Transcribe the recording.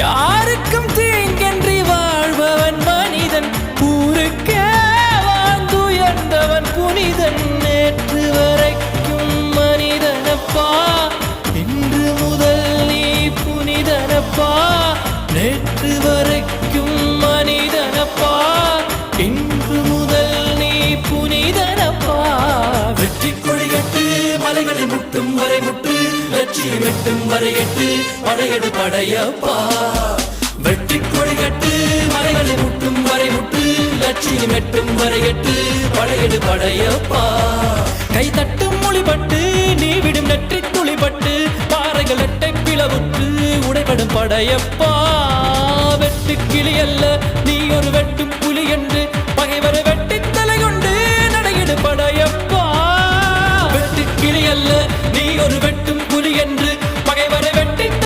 யாருக்கும் தீங்கன்றி வாழ்பவன் மனிதன், ஊருக்கே வாழ்ந்துயர்ந்தவன் புனிதன். நேற்று வரைக்கும் மனிதனப்பா, இன்று முதல் நீ புனிதனப்பா. நேற்று வரைக்கும் மனிதனப்பா, இன்று முதல் நீ புனிதனப்பா. வெற்றி கொடிகட்டு மலைகளை முட்டும் வரை முட்டு, லட்சியம் எட்டும் வரை எட்டு, படையெடு படையப்பா. வெற்றி கொடிகட்டு மலைகளை முட்டும் வரை முட்டு, லட்சியம் எட்டும் வரை எட்டு, படையெடு படையப்பா. கை தட்டும் மொழிபட்டு நீ விடும் நெற்றி துளிபட்டு, பாறைகள் எட்டை பிளவுற்று உடைபடும் படையப்பா. வெட்டு கிளி அல்ல